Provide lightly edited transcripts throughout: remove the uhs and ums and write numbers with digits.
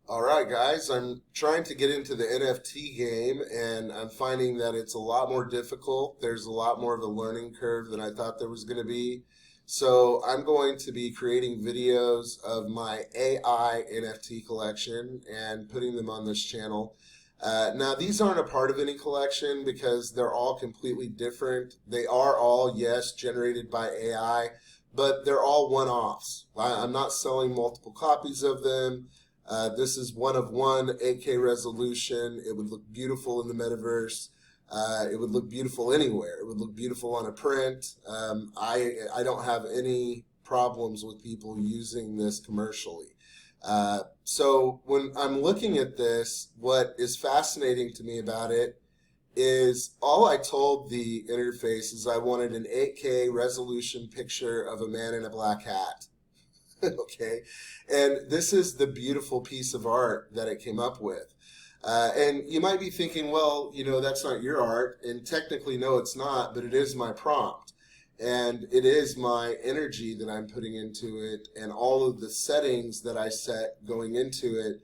All right, guys, I'm trying to get into the NFT game and I'm finding that it's a lot more difficult. There's a lot more of a learning curve than I thought there was going to be. So I'm going to be creating videos of my AI NFT collection and putting them on this channel. Now, these aren't a part of any collection because they're all completely different. They are all, yes, generated by AI, but they're all one-offs. I'm not selling multiple copies of them. This is one of one 8K resolution. It would look beautiful in the metaverse. It would look beautiful anywhere. It would look beautiful on a print. I don't have any problems with people using this commercially. So when I'm looking at this, what is fascinating to me about it is all I told the interface is I wanted an 8K resolution picture of a man in a black hat. Okay, and this is the beautiful piece of art that it came up with. And you might be thinking, well, that's not your art, and technically, no, it's not, but it is my prompt, and it is my energy that I'm putting into it, and all of the settings that I set going into it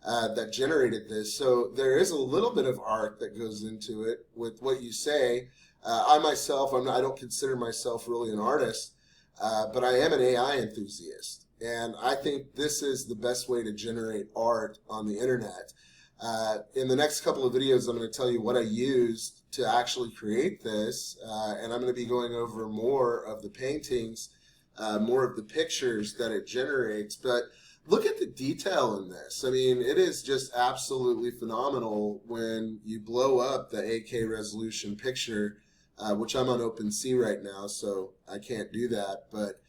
that generated this. So there is a little bit of art that goes into it with what you say. I myself, I don't consider myself really an artist, but I am an AI enthusiast. And I think this is the best way to generate art on the internet. In the next couple of videos, I'm going to tell you what I used to actually create this. And I'm going to be going over more of the paintings, more of the pictures that it generates. But look at the detail in this. I mean, it is just absolutely phenomenal when you blow up the 8K resolution picture, which I'm on OpenSea right now, so I can't do that. But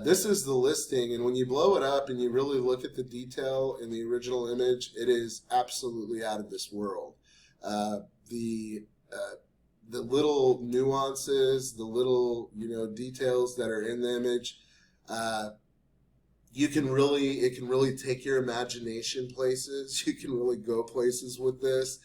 this is the listing, and when you blow it up and you really look at the detail in the original image, it is absolutely out of this world. The little nuances, the little details that are in the image, it can really take your imagination places. You can really go places with this.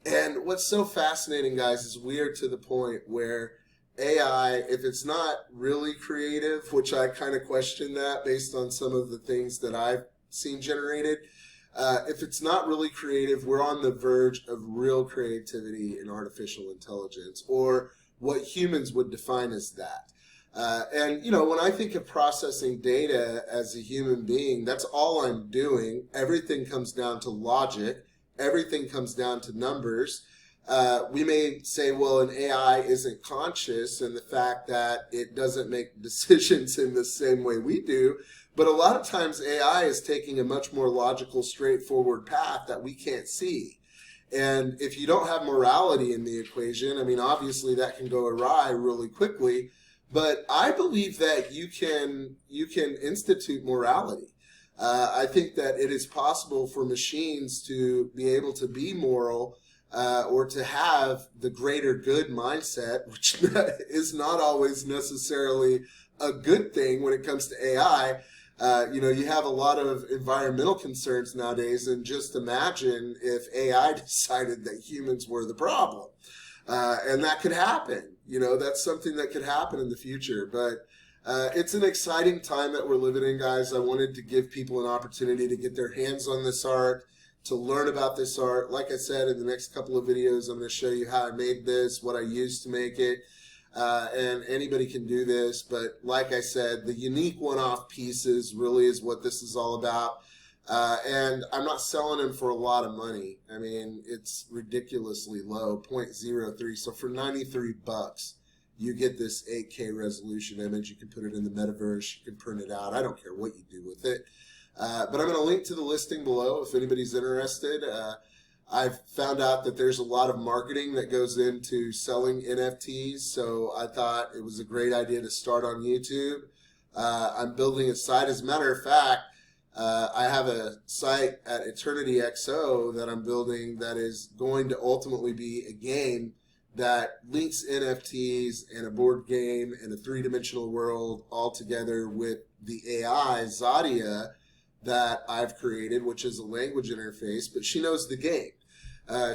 And what's so fascinating, guys, is we are to the point where AI, if it's not really creative, which I kind of question that based on some of the things that I've seen generated, if it's not really creative, we're on the verge of real creativity in artificial intelligence, or what humans would define as that. And when I think of processing data as a human being, that's all I'm doing. Everything comes down to logic. Everything comes down to numbers. We may say, well, an AI isn't conscious, and the fact that it doesn't make decisions in the same way we do. But a lot of times AI is taking a much more logical, straightforward path that we can't see. And if you don't have morality in the equation, I mean, obviously that can go awry really quickly. But I believe that you can institute morality. I think that it is possible for machines to be able to be moral, or to have the greater good mindset, which is not always necessarily a good thing when it comes to AI. You have a lot of environmental concerns nowadays, and just imagine if AI decided that humans were the problem. And that could happen. That's something that could happen in the future. But it's an exciting time that we're living in, guys. I wanted to give people an opportunity to get their hands on this art, to learn about this art. Like I said, in the next couple of videos, I'm going to show you how I made this, what I used to make it, and anybody can do this. But like I said, the unique one-off pieces really is what this is all about. And I'm not selling them for a lot of money. I mean, it's ridiculously low, 0.03. So for 93 bucks, you get this 8K resolution image. You can put it in the metaverse. You can print it out. I don't care what you do with it. But I'm going to link to the listing below if anybody's interested. I've found out that there's a lot of marketing that goes into selling NFTs, so I thought it was a great idea to start on YouTube. I'm building a site. As a matter of fact, I have a site at Eternity XO that I'm building that is going to ultimately be a game that links NFTs and a board game and a three-dimensional world all together with the AI, Zadia, that I've created, which is a language interface, but she knows the game.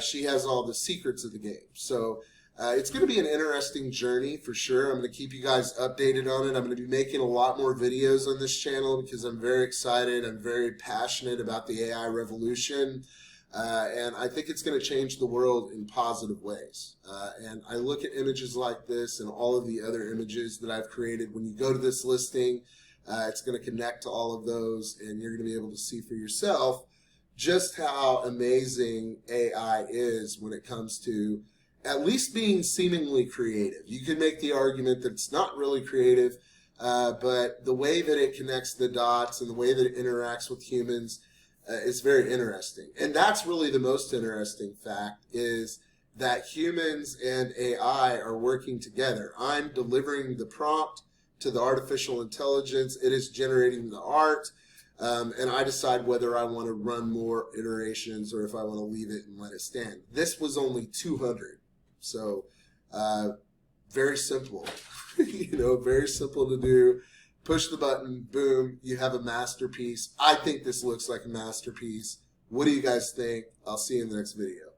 She has all the secrets of the game. So It's going to be an interesting journey for sure. I'm going to keep you guys updated on it. I'm going to be making a lot more videos on this channel because I'm very excited. I'm very passionate about the AI revolution. And I think it's going to change the world in positive ways. And I look at images like this and all of the other images that I've created. When you go to this listing, it's going to connect to all of those, and you're going to be able to see for yourself just how amazing AI is when it comes to at least being seemingly creative. You can make the argument that it's not really creative, but the way that it connects the dots and the way that it interacts with humans is very interesting. And that's really the most interesting fact, is that humans and AI are working together. I'm delivering the prompt to the artificial intelligence. It is generating the art. And I decide whether I want to run more iterations or if I want to leave it and let it stand. This was only 200. So very simple, very simple to do. Push the button, boom, you have a masterpiece. I think this looks like a masterpiece. What do you guys think? I'll see you in the next video.